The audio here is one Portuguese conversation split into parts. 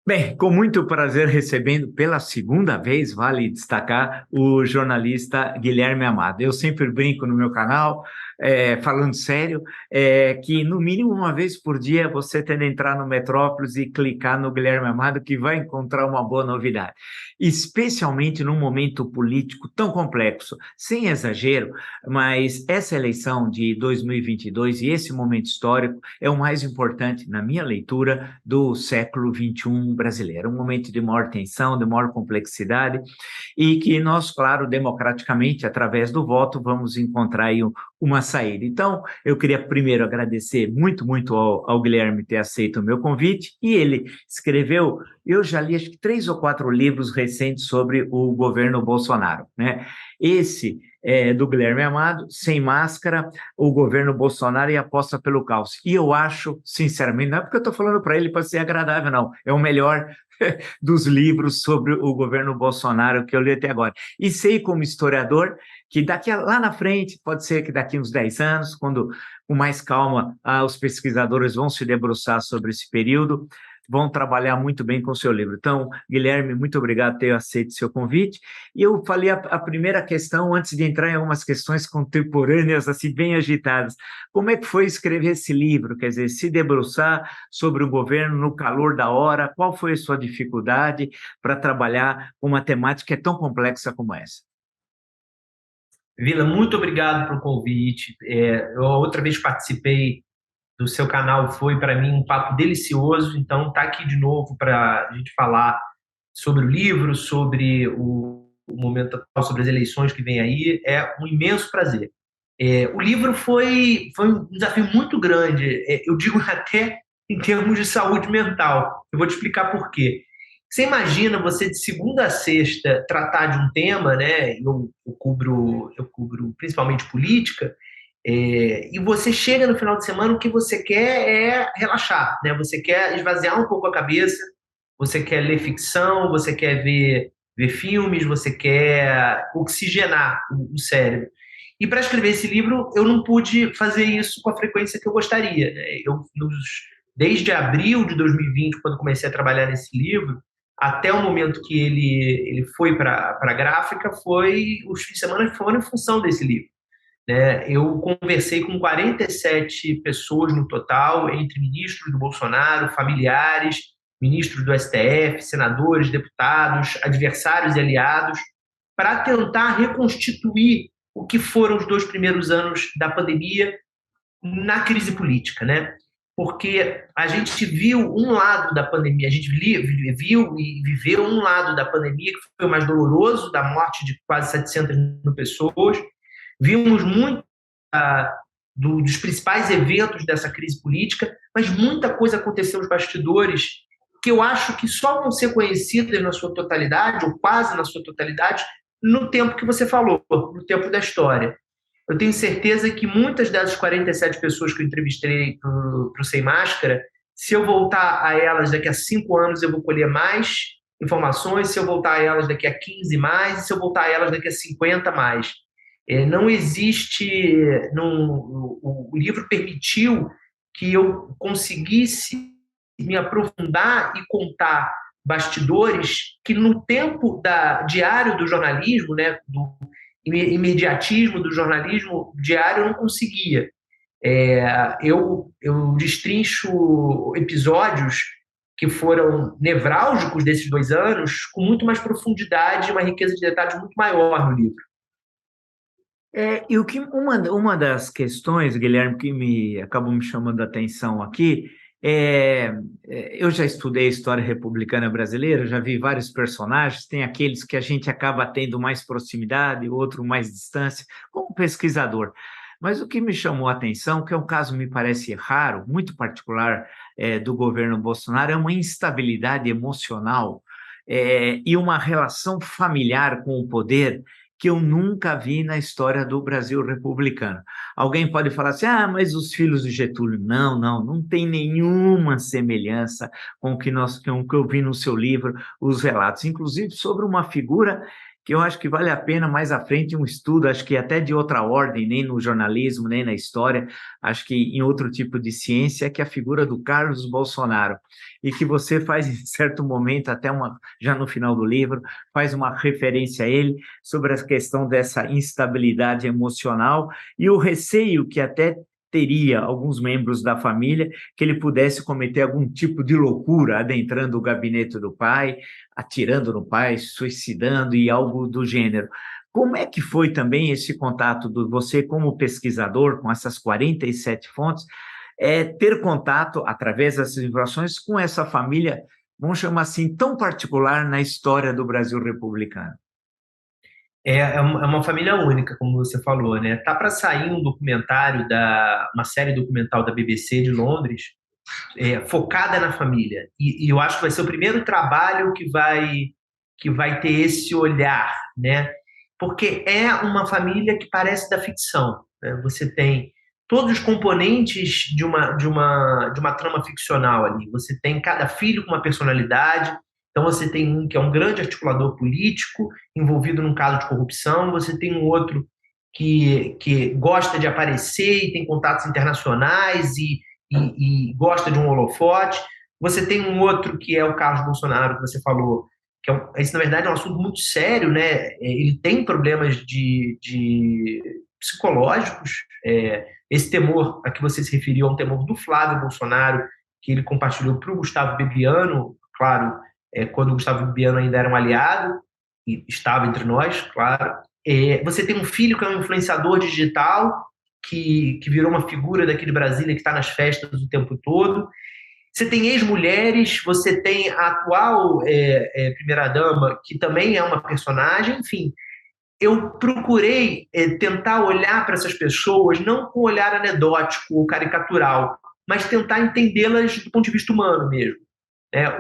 Bem, com muito prazer recebendo pela segunda vez, vale destacar, o jornalista Guilherme Amado. Eu sempre brinco no meu canal, falando sério, que no mínimo uma vez por dia você tem de entrar no Metrópolis e clicar no Guilherme Amado, que vai encontrar uma boa novidade. Especialmente num momento político tão complexo, sem exagero, mas essa eleição de 2022 e esse momento histórico é o mais importante, na minha leitura, do século XXI brasileiro. Um momento de maior tensão, de maior complexidade, e que nós, claro, democraticamente, através do voto, vamos encontrar aí uma saída. Então, eu queria primeiro agradecer muito ao Guilherme ter aceito o meu convite, e ele escreveu, eu já li acho que 3 ou 4 livros recentes sobre o governo Bolsonaro, né? Esse é do Guilherme Amado, Sem Máscara, o governo Bolsonaro e aposta pelo caos. E eu acho, sinceramente, não é porque eu estou falando para ele para ser agradável, não, é o melhor dos livros sobre o governo Bolsonaro que eu li até agora. E sei, como historiador, que lá na frente, pode ser que daqui uns 10 anos, quando com mais calma os pesquisadores vão se debruçar sobre esse período, vão trabalhar muito bem com o seu livro. Então, Guilherme, muito obrigado por ter aceito o seu convite. E eu falei a primeira questão, antes de entrar em algumas questões contemporâneas, assim, bem agitadas. Como é que foi escrever esse livro? Quer dizer, se debruçar sobre o governo no calor da hora, qual foi a sua dificuldade para trabalhar uma temática que é tão complexa como essa? Vila, muito obrigado pelo convite. Eu outra vez participei do seu canal, foi para mim um papo delicioso. Então, tá aqui de novo para a gente falar sobre o livro, sobre o momento atual, sobre as eleições que vem aí. É um imenso prazer. O livro foi um desafio muito grande, eu digo até em termos de saúde mental. Eu vou te explicar por quê. Você imagina você de segunda a sexta tratar de um tema, né? Eu cubro principalmente política, e você chega no final de semana, o que você quer é relaxar, né? Você quer esvaziar um pouco a cabeça, você quer ler ficção, você quer ver filmes, você quer oxigenar o cérebro. E para escrever esse livro, eu não pude fazer isso com a frequência que eu gostaria, né? Desde abril de 2020, quando comecei a trabalhar nesse livro, até o momento que ele foi para a gráfica, os fins de semana foram em função desse livro, né? Eu conversei com 47 pessoas no total, entre ministros do Bolsonaro, familiares, ministros do STF, senadores, deputados, adversários e aliados, para tentar reconstituir o que foram os 2 primeiros anos da pandemia na crise política, né? Porque a gente viu um lado da pandemia, a gente viu e viveu um lado da pandemia que foi o mais doloroso, da morte de quase 700 mil pessoas. Vimos muito dos principais eventos dessa crise política, mas muita coisa aconteceu nos bastidores que eu acho que só vão ser conhecidas na sua totalidade, ou quase na sua totalidade, no tempo que você falou, no tempo da história. Eu tenho certeza que muitas dessas 47 pessoas que eu entrevistei para o Sem Máscara, se eu voltar a elas daqui a 5 anos, eu vou colher mais informações, se eu voltar a elas daqui a 15 mais, e se eu voltar a elas daqui a 50 mais. Não existe. O livro permitiu que eu conseguisse me aprofundar e contar bastidores que no tempo diário do jornalismo, né, do imediatismo do jornalismo diário, eu não conseguia. Eu destrincho episódios que foram nevrálgicos desses 2 anos com muito mais profundidade e uma riqueza de detalhes muito maior no livro. E uma das questões, Guilherme, que acabou me chamando a atenção aqui, eu já estudei a história republicana brasileira, já vi vários personagens, tem aqueles que a gente acaba tendo mais proximidade, outro mais distância, como pesquisador. Mas o que me chamou a atenção, que é um caso, me parece raro, muito particular, do governo Bolsonaro, é uma instabilidade emocional, e uma relação familiar com o poder que eu nunca vi na história do Brasil republicano. Alguém pode falar assim, mas os filhos de Getúlio. Não tem nenhuma semelhança com o que eu vi no seu livro, os relatos, inclusive sobre uma figura que eu acho que vale a pena mais à frente um estudo, acho que até de outra ordem, nem no jornalismo, nem na história, acho que em outro tipo de ciência, que é a figura do Carlos Bolsonaro, e que você faz em certo momento, até já no final do livro, faz uma referência a ele sobre a questão dessa instabilidade emocional e o receio que até teria alguns membros da família que ele pudesse cometer algum tipo de loucura adentrando o gabinete do pai, atirando no pai, suicidando e algo do gênero. Como é que foi também esse contato de você como pesquisador com essas 47 fontes, ter contato através dessas informações com essa família, vamos chamar assim, tão particular na história do Brasil republicano? É uma família única, como você falou, né? Tá para sair um documentário uma série documental da BBC de Londres, focada na família. E eu acho que vai ser o primeiro trabalho que vai ter esse olhar, né? Porque é uma família que parece da ficção, né? Você tem todos os componentes de uma trama ficcional ali. Você tem cada filho com uma personalidade. Então você tem um que é um grande articulador político envolvido num caso de corrupção. Você tem um outro que gosta de aparecer e tem contatos internacionais e gosta de um holofote. Você tem um outro que é o Carlos Bolsonaro, que você falou, esse, na verdade, é um assunto muito sério, né? Ele tem problemas de psicológicos. Esse temor a que você se referiu é um temor do Flávio Bolsonaro, que ele compartilhou para o Gustavo Bebiano, claro, quando o Gustavo Bebiano ainda era um aliado, e estava entre nós, claro. Você tem um filho que é um influenciador digital, que virou uma figura daqui de Brasília, que está nas festas o tempo todo. Você tem ex-mulheres, você tem a atual primeira-dama, que também é uma personagem. Enfim, eu procurei tentar olhar para essas pessoas não com um olhar anedótico ou caricatural, mas tentar entendê-las do ponto de vista humano mesmo.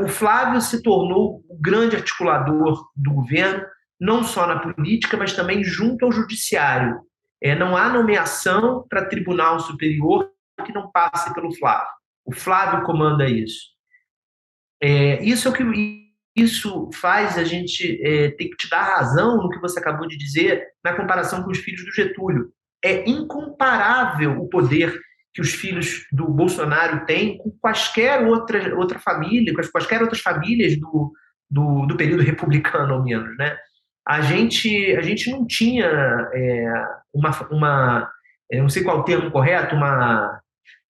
O Flávio se tornou o grande articulador do governo, não só na política, mas também junto ao judiciário. Não há nomeação para tribunal superior que não passe pelo Flávio. O Flávio comanda isso. Isso faz a gente ter que te dar razão no que você acabou de dizer na comparação com os filhos do Getúlio. É incomparável o poder que os filhos do Bolsonaro têm com quaisquer outra família, com quaisquer outras famílias do período republicano, ao menos, né? A gente não tinha eu não sei qual é o termo correto, uma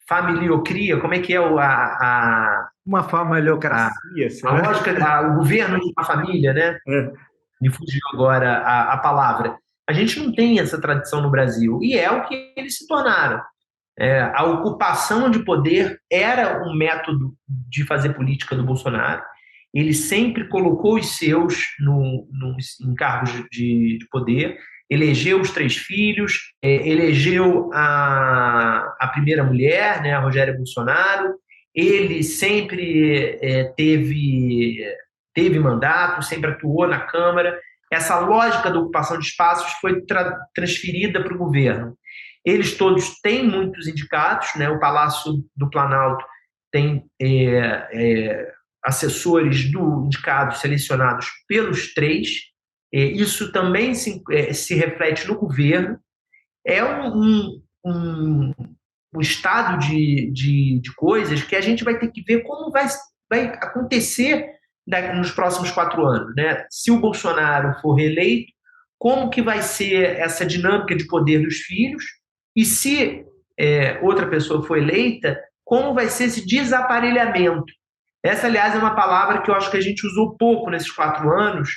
familiocria, como é que é Uma familiocracia, a lógica, o governo de uma família, né? Me fugiu agora a palavra. A gente não tem essa tradição no Brasil, e é o que eles se tornaram. A ocupação de poder era um método de fazer política do Bolsonaro. Ele sempre colocou os seus em cargos de poder, elegeu os 3 filhos, elegeu a primeira mulher, né, a Rogéria Bolsonaro. Ele sempre teve mandato, sempre atuou na Câmara. Essa lógica da ocupação de espaços foi transferida para o governo. Eles todos têm muitos indicados, né? O Palácio do Planalto tem assessores indicados selecionados pelos 3. Isso também se reflete no governo. É um estado de coisas que a gente vai ter que ver como vai acontecer nos próximos 4 anos, né? Se o Bolsonaro for reeleito, como que vai ser essa dinâmica de poder dos filhos? E se outra pessoa for eleita, como vai ser esse desaparelhamento? Essa, aliás, é uma palavra que eu acho que a gente usou pouco nesses 4 anos.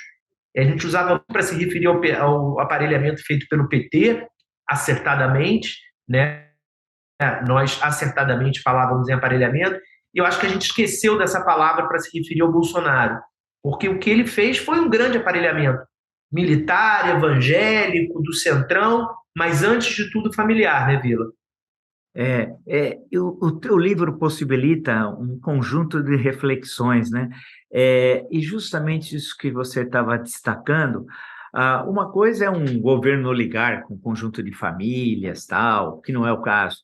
A gente usava para se referir ao aparelhamento feito pelo PT, acertadamente, né? Nós acertadamente falávamos em aparelhamento, e eu acho que a gente esqueceu dessa palavra para se referir ao Bolsonaro, porque o que ele fez foi um grande aparelhamento militar, evangélico, do centrão, mas antes de tudo familiar, né, Vila? O teu livro possibilita um conjunto de reflexões, né? E justamente isso que você estava destacando, uma coisa é um governo oligarca, um conjunto de famílias, tal, que não é o caso.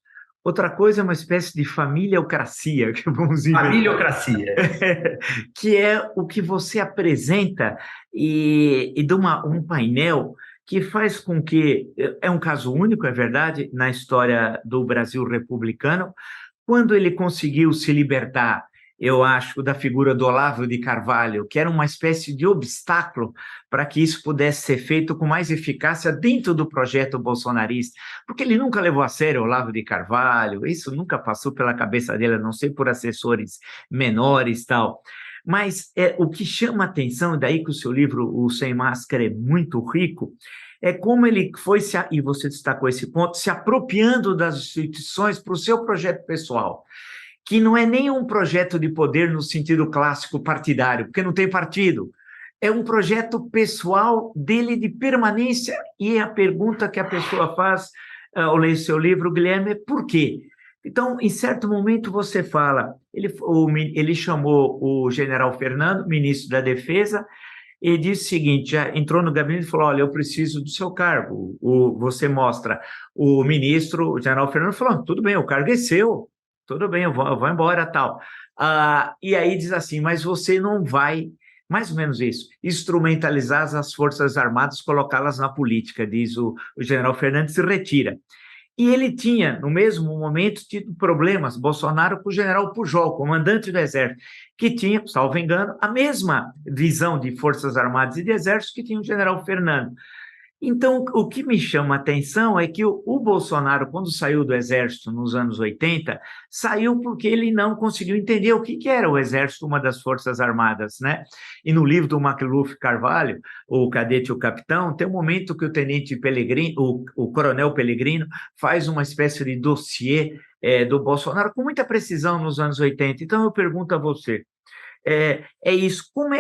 Outra coisa é uma espécie de familiocracia, que vamos inventar. Familiocracia. Que é o que você apresenta e de um painel que faz com que, é um caso único, é verdade, na história do Brasil republicano, quando ele conseguiu se libertar, eu acho, da figura do Olavo de Carvalho, que era uma espécie de obstáculo para que isso pudesse ser feito com mais eficácia dentro do projeto bolsonarista, porque ele nunca levou a sério o Olavo de Carvalho, isso nunca passou pela cabeça dele, a não ser por assessores menores e tal. Mas o que chama a atenção, e daí que o seu livro, O Sem Máscara, é muito rico, é como ele foi, e você destacou esse ponto, se apropriando das instituições para o seu projeto pessoal, que não é nem um projeto de poder no sentido clássico partidário, porque não tem partido, é um projeto pessoal dele de permanência, e a pergunta que a pessoa faz ao ler seu livro, Guilherme, é por quê? Então, em certo momento, você fala, ele chamou o general Fernando, ministro da Defesa, e disse o seguinte, já entrou no gabinete e falou, olha, eu preciso do seu cargo. Você mostra o ministro, o general Fernando, falou, tudo bem, o cargo é seu, tudo bem, eu vou embora, tal. E aí diz assim, mas você não vai, mais ou menos isso, instrumentalizar as Forças Armadas, colocá-las na política, diz o general Fernando, se retira. E ele tinha, no mesmo momento, tido problemas, Bolsonaro, com o general Pujol, comandante do Exército, que tinha, salvo engano, a mesma visão de Forças Armadas e de Exército que tinha o general Fernando. Então, o que me chama a atenção é que o Bolsonaro, quando saiu do Exército nos anos 80, saiu porque ele não conseguiu entender o que era o Exército, uma das Forças Armadas, né? E no livro do Macluf Carvalho, O Cadete e o Capitão, tem um momento que o tenente Pellegrino, o coronel Pellegrino, faz uma espécie de dossiê do Bolsonaro com muita precisão nos anos 80. Então, eu pergunto a você, isso. Como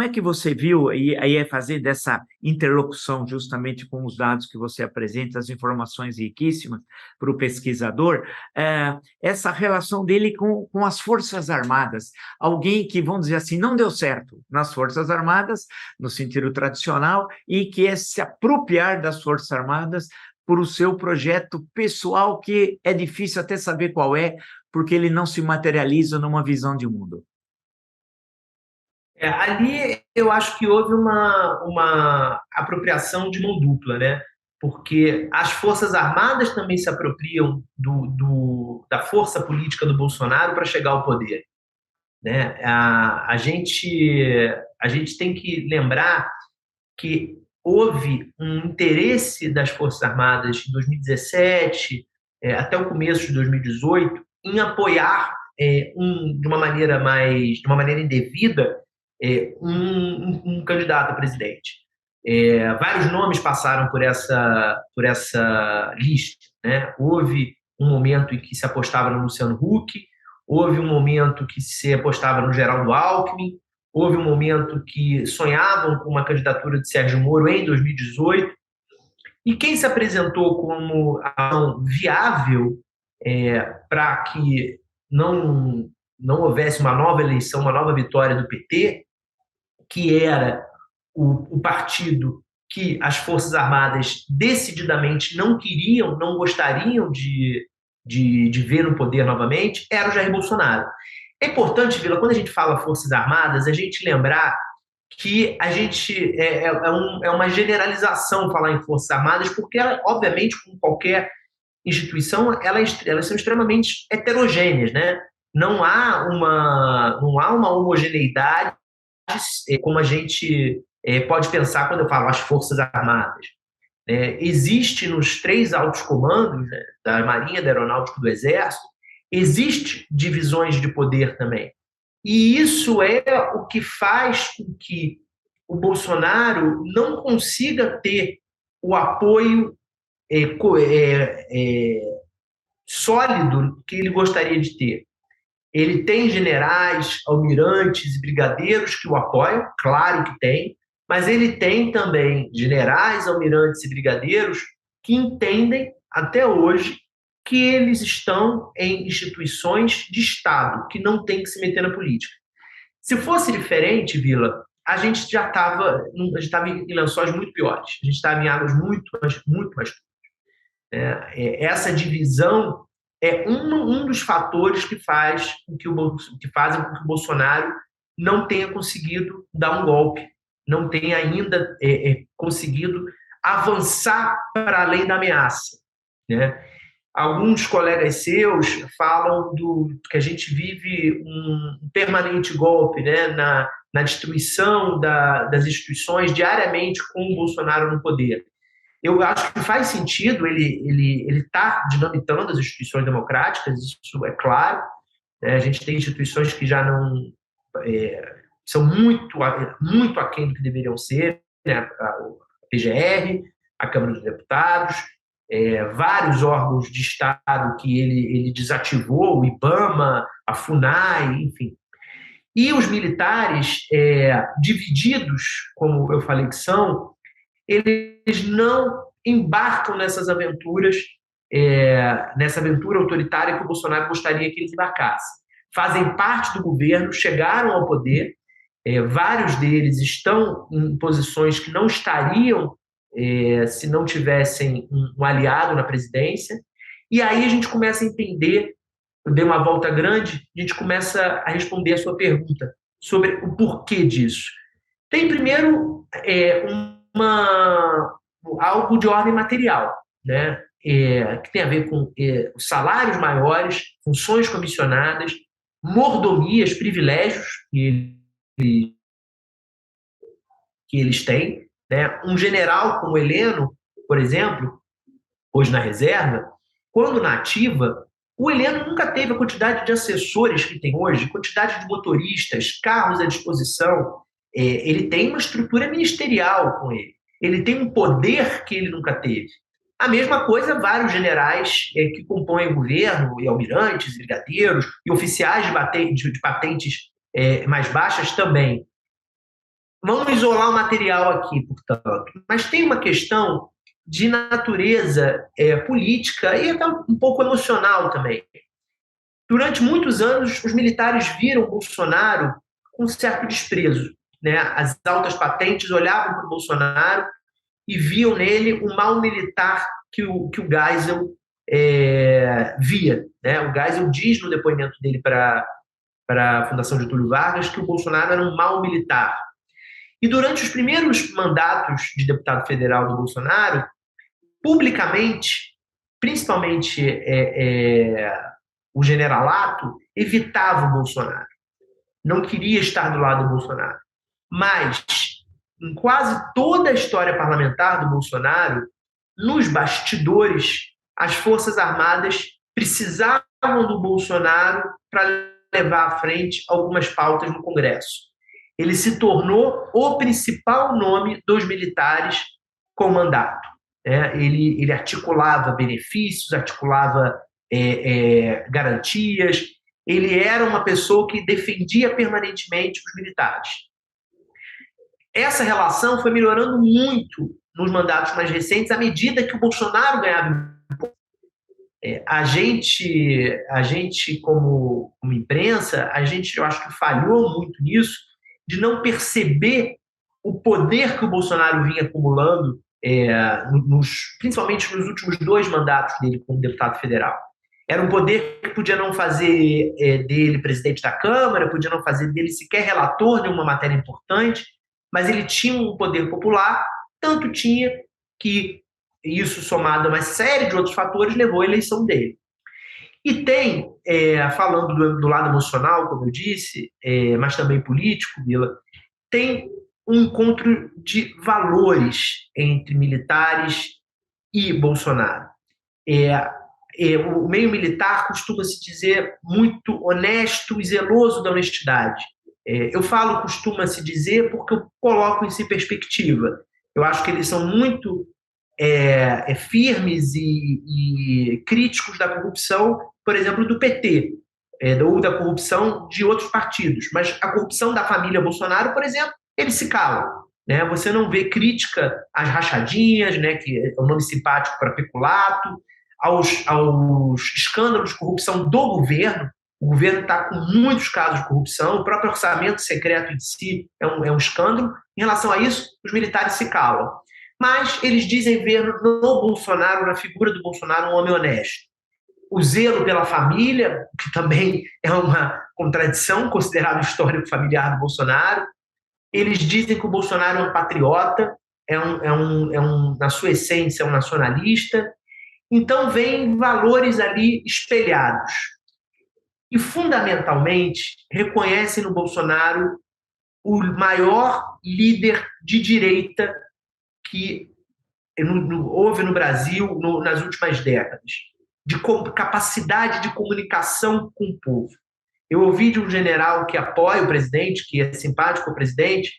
é que você viu, e aí é fazer dessa interlocução justamente com os dados que você apresenta, as informações riquíssimas para o pesquisador, essa relação dele com as Forças Armadas, alguém que, vamos dizer assim, não deu certo nas Forças Armadas, no sentido tradicional, e que é se apropriar das Forças Armadas por o seu projeto pessoal, que é difícil até saber qual é, porque ele não se materializa numa visão de mundo. Ali eu acho que houve uma apropriação de mão dupla, né? Porque as Forças Armadas também se apropriam da força política do Bolsonaro para chegar ao poder, né? A gente tem que lembrar que houve um interesse das Forças Armadas em 2017, até o começo de 2018, em apoiar de uma maneira indevida, um candidato a presidente. Vários nomes passaram por essa lista, né? Houve um momento em que se apostava no Luciano Huck, houve um momento que se apostava no Geraldo Alckmin, houve um momento que sonhavam com uma candidatura de Sérgio Moro em 2018, e quem se apresentou como viável para que não houvesse uma nova eleição, uma nova vitória do PT, que era o partido que as Forças Armadas decididamente não queriam, não gostariam de ver no poder novamente, era o Jair Bolsonaro. É importante, Vila, quando a gente fala Forças Armadas, a gente lembrar que a gente é uma generalização falar em Forças Armadas, porque, obviamente, como qualquer instituição, elas são extremamente heterogêneas, né? Não há uma homogeneidade como a gente pode pensar quando eu falo as Forças Armadas. Existe nos três altos comandos, né, da Marinha, da Aeronáutica e do Exército, existe divisões de poder também. E isso é o que faz com que o Bolsonaro não consiga ter o apoio sólido que ele gostaria de ter. Ele tem generais, almirantes e brigadeiros que o apoiam, claro que tem, mas ele tem também generais, almirantes e brigadeiros que entendem, até hoje, que eles estão em instituições de Estado, que não tem que se meter na política. Se fosse diferente, Vila, a gente já estava em lençóis muito piores, a gente estava em águas muito mais. Essa divisão é um dos fatores que fazem com que o Bolsonaro não tenha conseguido dar um golpe, não tenha ainda conseguido avançar para além da ameaça, né? Alguns colegas seus falam que a gente vive um permanente golpe, né, na destruição das instituições diariamente com o Bolsonaro no poder. Eu acho que faz sentido ele estar dinamitando as instituições democráticas, isso é claro, né? A gente tem instituições que já não são muito aquém do que deveriam ser, né? A PGR, a Câmara dos Deputados, vários órgãos de Estado que ele desativou, o IBAMA, a FUNAI, enfim. E os militares, divididos, como eu falei que são, eles não embarcam nessas aventuras, nessa aventura autoritária que o Bolsonaro gostaria que eles embarcassem. Fazem parte do governo, chegaram ao poder, vários deles estão em posições que não estariam se não tivessem um aliado na presidência, e aí a gente começa a entender, eu dei uma volta grande, a gente começa a responder a sua pergunta sobre o porquê disso. Tem primeiro algo de ordem material, né? Que tem a ver com salários maiores, funções comissionadas, mordomias, privilégios que eles têm, né? Um general como Heleno, por exemplo, hoje na reserva, quando na ativa, o Heleno nunca teve a quantidade de assessores que tem hoje, quantidade de motoristas, carros à disposição. Ele tem uma estrutura ministerial com ele. Ele tem um poder que ele nunca teve. A mesma coisa, vários generais que compõem o governo, e almirantes, brigadeiros, e oficiais de patentes mais baixas também. Vamos isolar o material aqui, portanto. Mas tem uma questão de natureza política e até um pouco emocional também. Durante muitos anos, os militares viram Bolsonaro com um certo desprezo, né? As altas patentes olhavam para o Bolsonaro e viam nele o mal militar que o Geisel via, né? O Geisel diz no depoimento dele para a Fundação Getúlio Vargas que o Bolsonaro era um mal militar. E durante os primeiros mandatos de deputado federal do Bolsonaro, publicamente, principalmente o generalato, evitava o Bolsonaro. Não queria estar do lado do Bolsonaro. Mas, em quase toda a história parlamentar do Bolsonaro, nos bastidores, as Forças Armadas precisavam do Bolsonaro para levar à frente algumas pautas no Congresso. Ele se tornou o principal nome dos militares com mandato. Ele articulava benefícios, articulava garantias, ele era uma pessoa que defendia permanentemente os militares. Essa relação foi melhorando muito nos mandatos mais recentes, à medida que o Bolsonaro ganhava. A gente como imprensa, eu acho que falhou muito nisso, de não perceber o poder que o Bolsonaro vinha acumulando, principalmente nos últimos 2 mandatos dele como deputado federal. Era um poder que podia não fazer dele presidente da Câmara, podia não fazer dele sequer relator de uma matéria importante, mas ele tinha um poder popular, tanto tinha que isso, somado a uma série de outros fatores, levou à eleição dele. E tem, falando do lado emocional, como eu disse, mas também político, Vila, tem um encontro de valores entre militares e Bolsonaro. O meio militar costuma se dizer muito honesto e zeloso da honestidade. Eu falo costuma se dizer porque eu coloco isso em perspectiva. Eu acho que eles são muito firmes e críticos da corrupção, por exemplo, do PT, ou da corrupção de outros partidos. Mas a corrupção da família Bolsonaro, por exemplo, eles se calam. Né? Você não vê crítica às rachadinhas, né, que é um nome simpático para peculato, aos escândalos de corrupção do governo. O governo está com muitos casos de corrupção, o próprio orçamento secreto de si é um escândalo. Em relação a isso, os militares se calam. Mas eles dizem ver no Bolsonaro, na figura do Bolsonaro, um homem honesto. o zelo pela família, que também é uma contradição, considerado o histórico familiar do Bolsonaro. Eles dizem que o Bolsonaro é um patriota, na sua essência, é um nacionalista. Então, vem valores ali espelhados. E, fundamentalmente, reconhecem no Bolsonaro o maior líder de direita que houve no Brasil nas últimas décadas, de capacidade de comunicação com o povo. Eu ouvi de um general que apoia o presidente, que é simpático ao presidente,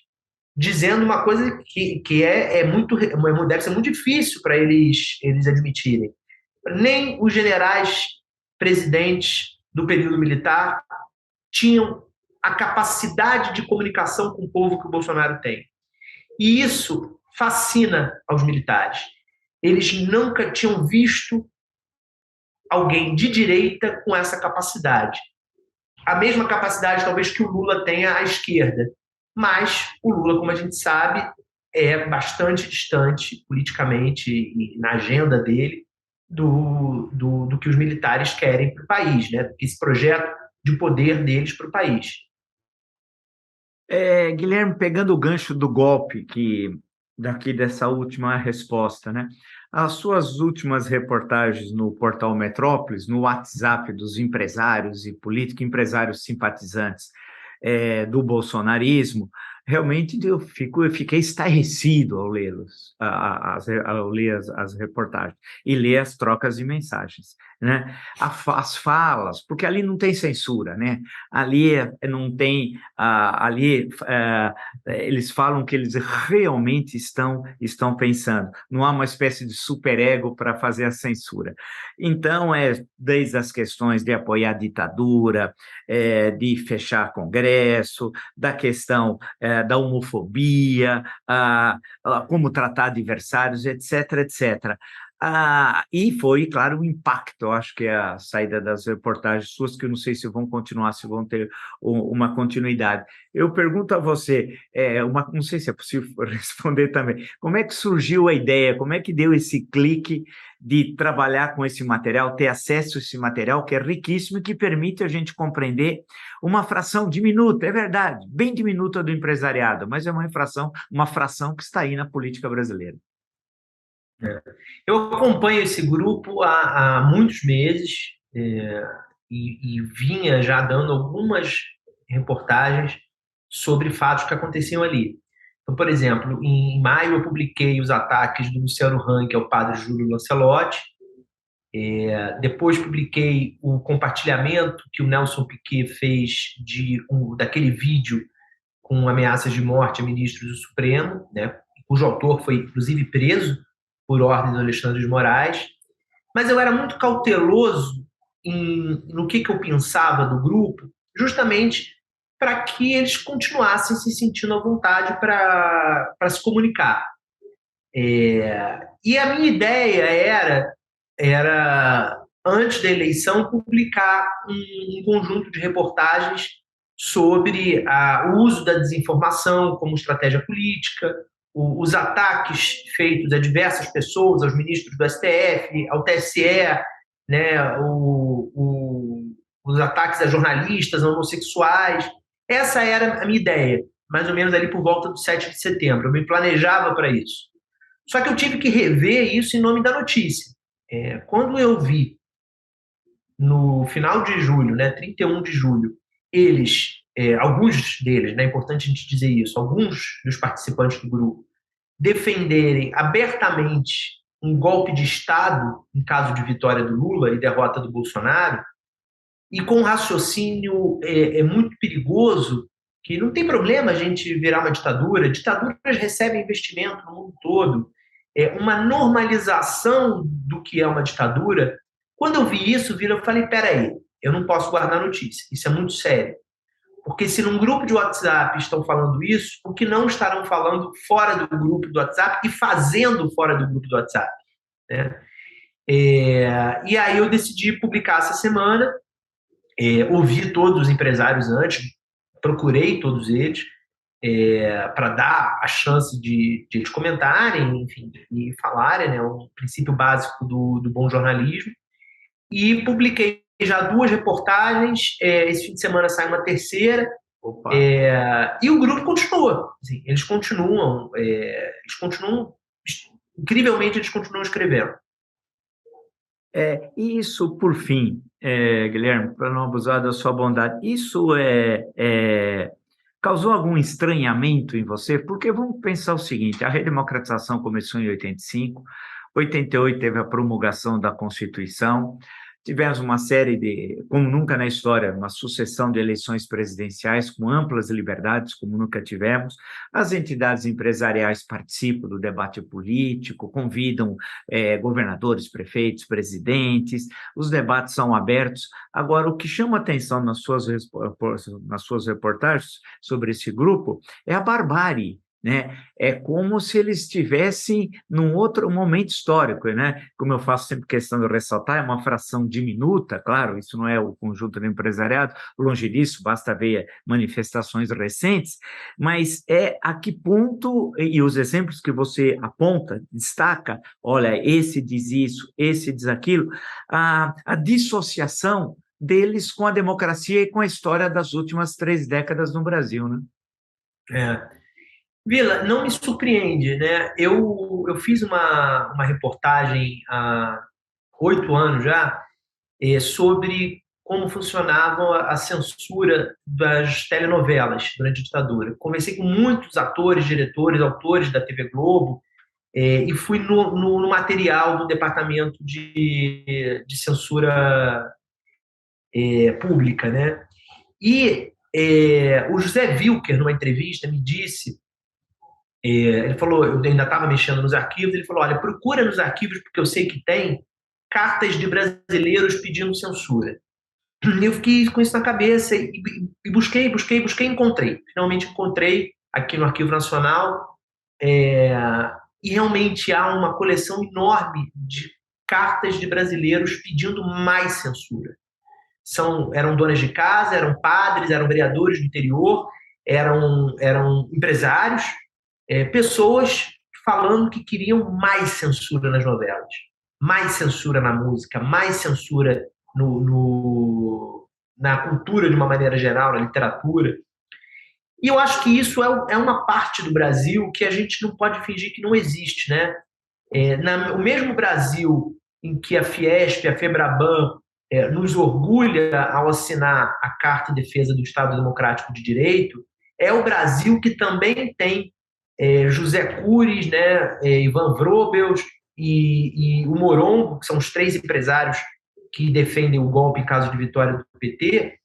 dizendo uma coisa que deve ser muito difícil para eles admitirem. Nem os generais presidentes do período militar tinham a capacidade de comunicação com o povo que o Bolsonaro tem. E isso fascina aos militares. Eles nunca tinham visto alguém de direita com essa capacidade. A mesma capacidade, talvez, que o Lula tenha à esquerda. Mas o Lula, como a gente sabe, é bastante distante politicamente e na agenda dele do que os militares querem para o país, né? Esse projeto de poder deles para o país. Guilherme, pegando o gancho do golpe, que daqui dessa última resposta, né? As suas últimas reportagens no portal Metrópolis, no WhatsApp dos empresários e políticos, empresários simpatizantes do bolsonarismo, realmente eu fiquei estarrecido ao lê-los, ao ler as reportagens e ler as trocas de mensagens, né? As falas, porque ali não tem censura, né? Ali não tem, eles falam que eles realmente estão pensando, não há uma espécie de superego para fazer a censura. Então, desde as questões de apoiar a ditadura, de fechar Congresso, da questão da homofobia, como tratar adversários, etc., etc. E foi, claro, um impacto. Eu acho que é a saída das reportagens suas, que eu não sei se vão continuar, se vão ter uma continuidade. Eu pergunto a você, não sei se é possível responder também, como é que surgiu a ideia, como é que deu esse clique de trabalhar com esse material, ter acesso a esse material, que é riquíssimo e que permite a gente compreender uma fração diminuta, é verdade, bem diminuta do empresariado, mas é uma fração que está aí na política brasileira. Eu acompanho esse grupo há muitos meses e vinha já dando algumas reportagens sobre fatos que aconteciam ali. Então, por exemplo, em maio eu publiquei os ataques do Luciano Hang ao padre Júlio Lancelotti. Depois publiquei o compartilhamento que o Nelson Piquet fez daquele vídeo com ameaças de morte a ministros do Supremo, né, cujo autor foi, inclusive, preso por ordem do Alexandre de Moraes. Mas eu era muito cauteloso no que eu pensava do grupo, justamente para que eles continuassem se sentindo à vontade para se comunicar. E a minha ideia era, antes da eleição, publicar um conjunto de reportagens sobre o uso da desinformação como estratégia política, os ataques feitos a diversas pessoas, aos ministros do STF, ao TSE, né, os ataques a jornalistas, a homossexuais. Essa era a minha ideia, mais ou menos ali por volta do 7 de setembro. Eu me planejava para isso. Só que eu tive que rever isso em nome da notícia. Quando eu vi, no final de julho, né, 31 de julho, alguns deles, né, é importante a gente dizer isso, alguns dos participantes do grupo defenderem abertamente um golpe de Estado em caso de vitória do Lula e derrota do Bolsonaro, e com um raciocínio muito perigoso, que não tem problema a gente virar uma ditadura, ditaduras recebem investimento no mundo todo, uma normalização do que é uma ditadura. Quando eu vi isso, eu falei, peraí, eu não posso guardar notícia, isso é muito sério. Porque se num grupo de WhatsApp estão falando isso, o que não estarão falando fora do grupo do WhatsApp e fazendo fora do grupo do WhatsApp, né? E aí eu decidi publicar essa semana, ouvi todos os empresários antes, procurei todos eles, para dar a chance de eles comentarem, enfim, e falarem, né, um princípio básico do bom jornalismo. e publiquei já 2 reportagens. Esse fim de semana sai uma terceira. Opa. E o grupo continua. Assim, incrivelmente, eles continuam escrevendo. Isso, por fim, Guilherme, para não abusar da sua bondade, isso causou algum estranhamento em você? Porque vamos pensar o seguinte: a redemocratização começou em 85, 88 teve a promulgação da Constituição, tivemos uma série de, como nunca na história, uma sucessão de eleições presidenciais com amplas liberdades, como nunca tivemos. As entidades empresariais participam do debate político, convidam governadores, prefeitos, presidentes, os debates são abertos. Agora, o que chama atenção nas suas reportagens sobre esse grupo é a barbárie, né? É como se eles estivessem num outro momento histórico, né? Como eu faço sempre questão de ressaltar, é uma fração diminuta, claro, isso não é o conjunto do empresariado, longe disso, basta ver manifestações recentes, mas a que ponto, e os exemplos que você aponta, destaca, olha, esse diz isso, esse diz aquilo, a dissociação deles com a democracia e com a história das últimas 3 décadas no Brasil, né? Vila, não me surpreende, né? Eu fiz uma reportagem há 8 anos já, sobre como funcionava a censura das telenovelas durante a ditadura. Conversei com muitos atores, diretores, autores da TV Globo, e fui no material do Departamento de Censura Pública, né? E o José Wilker, numa entrevista, me disse, ele falou, eu ainda estava mexendo nos arquivos, ele falou, olha, procura nos arquivos, porque eu sei que tem cartas de brasileiros pedindo censura. Eu fiquei com isso na cabeça e busquei, encontrei. Finalmente encontrei aqui no Arquivo Nacional, e realmente há uma coleção enorme de cartas de brasileiros pedindo mais censura. Eram donas de casa, eram padres, eram vereadores do interior, eram empresários, pessoas falando que queriam mais censura nas novelas, mais censura na música, mais censura na cultura de uma maneira geral, na literatura. E eu acho que isso é uma parte do Brasil que a gente não pode fingir que não existe, né? O mesmo Brasil em que a Fiesp, a Febraban, nos orgulha ao assinar a Carta de Defesa do Estado Democrático de Direito, é o Brasil que também tem José Cures, né, Ivan Vrobels e o Morongo, que são os 3 empresários que defendem o golpe em caso de vitória do PT.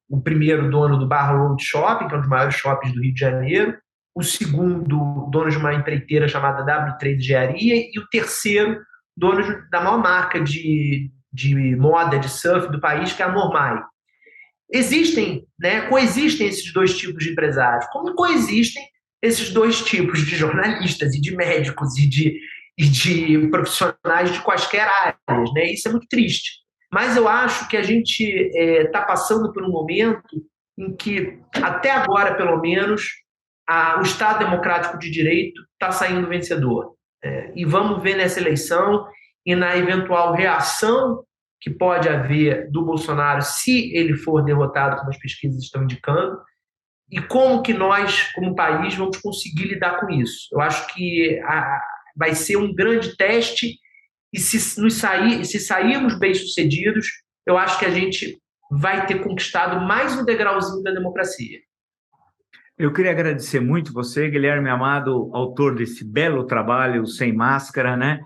O primeiro, dono do Barra Road Shopping, que é um dos maiores shoppings do Rio de Janeiro; o segundo, dono de uma empreiteira chamada W3 Engenharia; e o terceiro, dono da maior marca de moda, de surf do país, que é a Mormai. Coexistem esses 2 tipos de empresários, como coexistem esses 2 tipos de jornalistas e de médicos e de profissionais de quaisquer áreas, né? Isso é muito triste. Mas eu acho que a gente está passando por um momento em que, até agora, pelo menos, o Estado Democrático de Direito está saindo vencedor. E vamos ver nessa eleição e na eventual reação que pode haver do Bolsonaro, se ele for derrotado, como as pesquisas estão indicando, e como que nós, como país, vamos conseguir lidar com isso. Eu acho que vai ser um grande teste, e se sairmos bem-sucedidos, eu acho que a gente vai ter conquistado mais um degrauzinho da democracia. Eu queria agradecer muito você, Guilherme Amado, autor desse belo trabalho, Sem Máscara, né?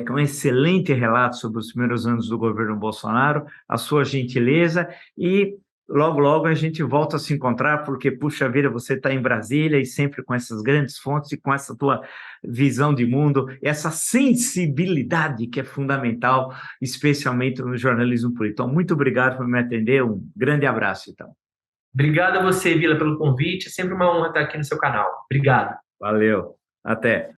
Com um excelente relato sobre os primeiros anos do governo Bolsonaro, a sua gentileza, e logo, logo a gente volta a se encontrar, porque, puxa vida, você está em Brasília e sempre com essas grandes fontes e com essa tua visão de mundo, essa sensibilidade que é fundamental, especialmente no jornalismo político. Então, muito obrigado por me atender, um grande abraço, então. Obrigado a você, Vila, pelo convite, é sempre uma honra estar aqui no seu canal. Obrigado. Valeu, até.